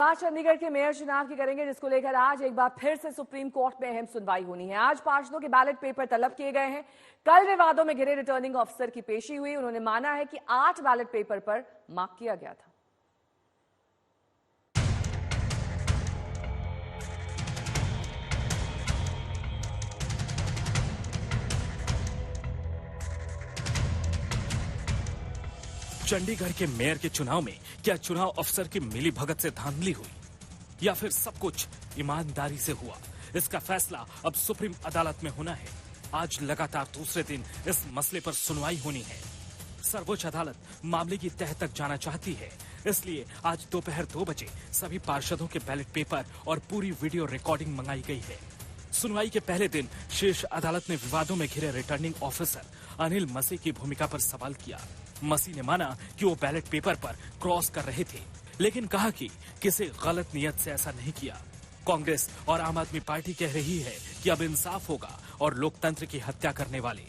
बात चंडीगढ़ के मेयर चुनाव की करेंगे, जिसको लेकर आज एक बार फिर से सुप्रीम कोर्ट में अहम सुनवाई होनी है। आज पार्षदों के बैलेट पेपर तलब किए गए हैं। कल विवादों में घिरे रिटर्निंग ऑफिसर की पेशी हुई। उन्होंने माना है कि 8 बैलेट पेपर पर मार्क किया गया था। चंडीगढ़ के मेयर के चुनाव में क्या चुनाव अफसर की मिली भगत से धांधली हुई या फिर सब कुछ ईमानदारी से हुआ, इसका फैसला अब सुप्रीम अदालत में होना है। आज लगातार दूसरे दिन इस मसले पर सुनवाई होनी है। सर्वोच्च अदालत मामले की तह तक जाना चाहती है, इसलिए आज दोपहर 2 बजे सभी पार्षदों के बैलेट पेपर और पूरी वीडियो रिकॉर्डिंग मंगाई गई है। सुनवाई के पहले दिन शीर्ष अदालत ने विवादों में घिरे रिटर्निंग ऑफिसर अनिल मसी की भूमिका पर सवाल किया। मसी ने माना कि वो बैलेट पेपर पर क्रॉस कर रहे थे, लेकिन कहा कि किसी गलत नियत से ऐसा नहीं किया। कांग्रेस और आम आदमी पार्टी कह रही है कि अब इंसाफ होगा और लोकतंत्र की हत्या करने वाले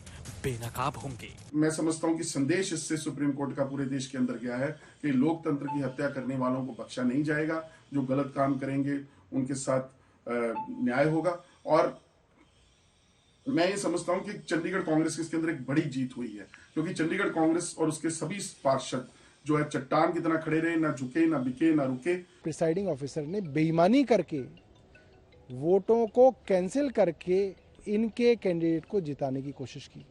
बेनकाब होंगे। मैं समझता हूं कि संदेश इससे सुप्रीम कोर्ट का पूरे देश के अंदर गया है कि लोकतंत्र की हत्या करने वालों को बख्शा नहीं जाएगा। जो गलत काम करेंगे उनके साथ न्याय होगा। और मैं ये समझता हूं कि चंडीगढ़ कांग्रेस के इसके अंदर एक बड़ी जीत हुई है, क्योंकि चंडीगढ़ कांग्रेस और उसके सभी पार्षद जो है चट्टान की तरह खड़े रहे, ना झुके, ना बिके, ना रुके। प्रिसाइडिंग ऑफिसर ने बेईमानी करके वोटों को कैंसिल करके इनके कैंडिडेट को जिताने की कोशिश की,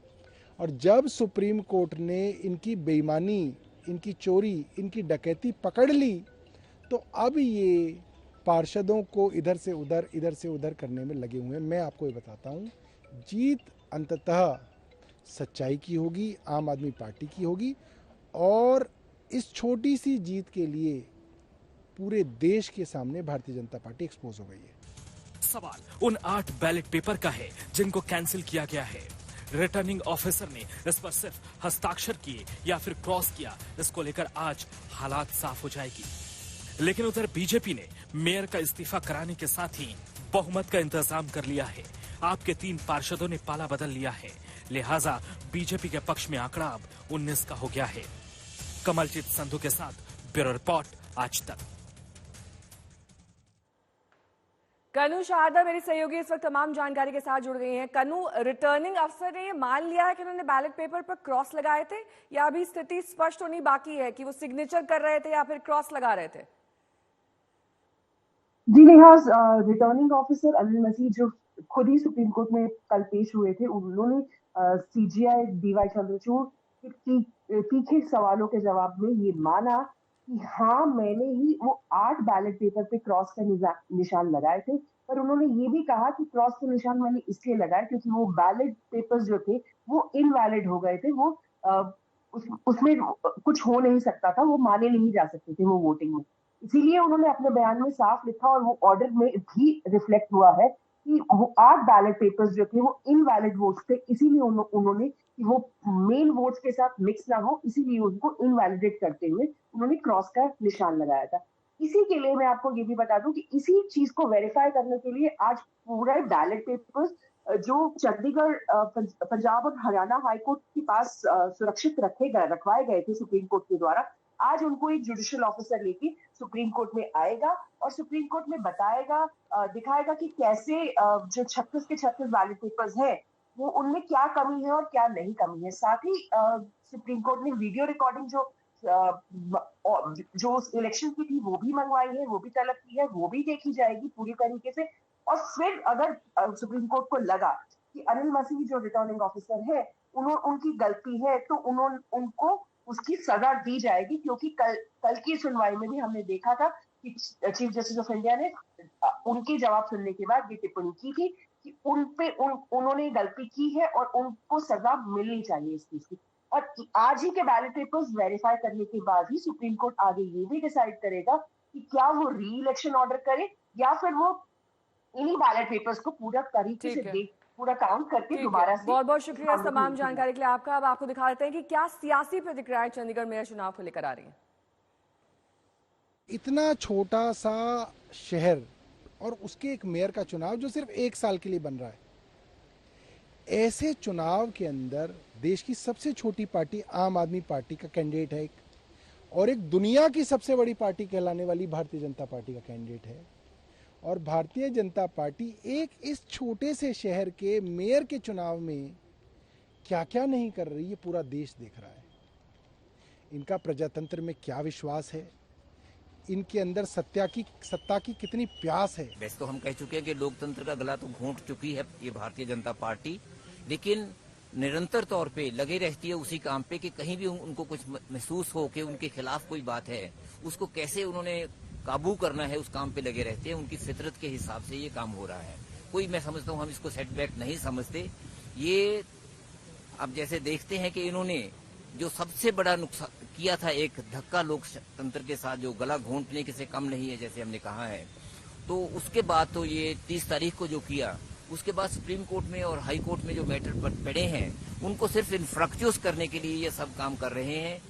और जब सुप्रीम कोर्ट ने इनकी बेईमानी, इनकी चोरी, इनकी डकैती पकड़ ली, तो अब ये पार्षदों को इधर से उधर करने में लगे हुए हैं। मैं आपको ये बताता हूँ, जीत अंततः सच्चाई की होगी, आम आदमी पार्टी की होगी, और इस छोटी सी जीत के लिए पूरे देश के सामने भारतीय जनता पार्टी एक्सपोज हो गई है। सवाल उन 8 बैलेट पेपर का है जिनको कैंसिल किया गया है। रिटर्निंग ऑफिसर ने इस पर सिर्फ हस्ताक्षर किए या फिर क्रॉस किया, इसको लेकर आज हालात साफ हो जाएगी। लेकिन उधर बीजेपी ने मेयर का इस्तीफा कराने के साथ ही बहुमत का इंतजाम कर लिया है। आपके 3 पार्षदों ने पाला बदल लिया है, लिहाजा बीजेपी के पक्ष में आंकड़ा अब 19 का हो गया है। कमलजीत संधू के साथ ब्यूरो रिपोर्ट, आज तक। कनु शारदा मेरी सहयोगी इस वक्त तमाम जानकारी के साथ जुड़ गई हैं। कनु, रिटर्निंग अफसर ने ये मान लिया है कि उन्होंने बैलेट पेपर पर क्रॉस लगाए थे, या अभी स्थिति स्पष्ट होनी बाकी है कि वो सिग्नेचर कर रहे थे या फिर क्रॉस लगा रहे थे? जी नेहा, रिटर्निंग ऑफिसर अनिल मसीह जो खुद ही सुप्रीम कोर्ट में कल पेश हुए थे, उन्होंने सीजीआई डीवाई चंद्रचूड़ के तीखे सवालों के जवाब में ये माना कि हाँ, मैंने ही वो 8 बैलेट पेपर पे क्रॉस का निशान लगाए थे। पर उन्होंने ये भी कहा कि क्रॉस का निशान मैंने इसलिए लगाया क्योंकि वो बैलेट पेपर्स जो थे वो इनवैलिड हो गए थे, वो उसमें कुछ हो नहीं सकता था, वो माने नहीं जा सकते थे वो वोटिंग में। इसीलिए उन्होंने अपने बयान में साफ लिखा, और वो ऑर्डर में भी रिफ्लेक्ट हुआ है कि वो 8 बैलेट पेपर्स जो थे वो इनवैलिड वोट्स थे, इसीलिए उन्होंने कि वो मेन वोट्स के साथ मिक्स ना हो, इसीलिए उनको इनवैलिडेट करते हुए उन्होंने क्रॉस का निशान लगाया था। इसी के लिए मैं आपको ये भी बता दूं कि इसी चीज को वेरीफाई करने के लिए आज पूरा बैलेट पेपर्स जो चंडीगढ़, पंजाब और हरियाणा हाईकोर्ट के पास सुरक्षित रखवाए गए थे सुप्रीम कोर्ट के द्वारा, आज उनको एक जुडिशियल ऑफिसर लेके सुप्रीम कोर्ट में आएगा और सुप्रीम कोर्ट में बताएगा, दिखाएगा कि कैसे जो 36 के 36 बैलेट पेपर्स हैं वो उनमें क्या कमी है और क्या नहीं कमी है। साथ ही सुप्रीम कोर्ट ने वीडियो रिकॉर्डिंग जो इलेक्शन की थी वो भी मंगवाई है, वो भी तलब की है, वो भी देखी जाएगी पूरी तरीके से। और फिर अगर सुप्रीम कोर्ट को लगा कि अनिल मसीह जो रिटर्निंग ऑफिसर है उनकी गलती है, तो उनको उसकी सजा दी जाएगी, क्योंकि कल की सुनवाई में भी हमने देखा था कि चीफ जस्टिस ऑफ इंडिया ने उनके जवाब सुनने के बाद ये टिप्पणी की थी कि उन्होंने गलती की है और उनको सजा मिलनी चाहिए इस चीज की। और आज ही के बैलेट पेपर्स वेरीफाई करने के बाद ही सुप्रीम कोर्ट आगे ये भी डिसाइड करेगा कि क्या वो री इलेक्शन ऑर्डर करे या फिर वो इन्हीं बैलेट पेपर्स को पूरा तरीके से पूरा काउंट करके दोबारा से। बहुत बहुत शुक्रिया इस तमाम जानकारी के लिए आपका। अब आपको दिखा देते हैं कि क्या सियासी प्रतिक्रियाएं चंडीगढ़ मेयर चुनाव को लेकर आ रही हैं। इतना छोटा सा शहर और उसके एक मेयर का चुनाव जो सिर्फ 1 साल के लिए बन रहा है, ऐसे चुनाव के अंदर देश की सबसे छोटी पार्टी आम आदमी पार्टी का कैंडिडेट है, और एक दुनिया की सबसे बड़ी पार्टी कहलाने वाली भारतीय जनता पार्टी का कैंडिडेट है। और भारतीय जनता पार्टी एक इस छोटे से शहर के मेयर के चुनाव में क्या क्या नहीं कर रही है, पूरा देश देख रहा है। इनका प्रजातंत्र में क्या विश्वास है, इनके अंदर सत्ता की कितनी प्यास है। वैसे तो हम कह चुके हैं कि लोकतंत्र का गला तो घोंट चुकी है ये भारतीय जनता पार्टी, लेकिन निरंतर तौर पे लगे रहती है उसी काम पे कि कहीं भी उनको कुछ महसूस हो कि उनके खिलाफ कोई बात है, उसको कैसे उन्होंने काबू करना है, उस काम पे लगे रहते हैं। उनकी फितरत के हिसाब से ये काम हो रहा है। कोई, मैं समझता हूँ, हम इसको सेटबैक नहीं समझते। ये अब जैसे देखते हैं कि इन्होंने जो सबसे बड़ा नुकसान किया था, एक धक्का लोकतंत्र के साथ, जो गला घोंटने के से कम नहीं है जैसे हमने कहा है, तो उसके बाद तो ये 30 तारीख को जो किया, उसके बाद सुप्रीम कोर्ट में और हाई कोर्ट में जो मैटर पड़े हैं, उनको सिर्फ इन्फ्रक्चुअस करने के लिए ये सब काम कर रहे हैं।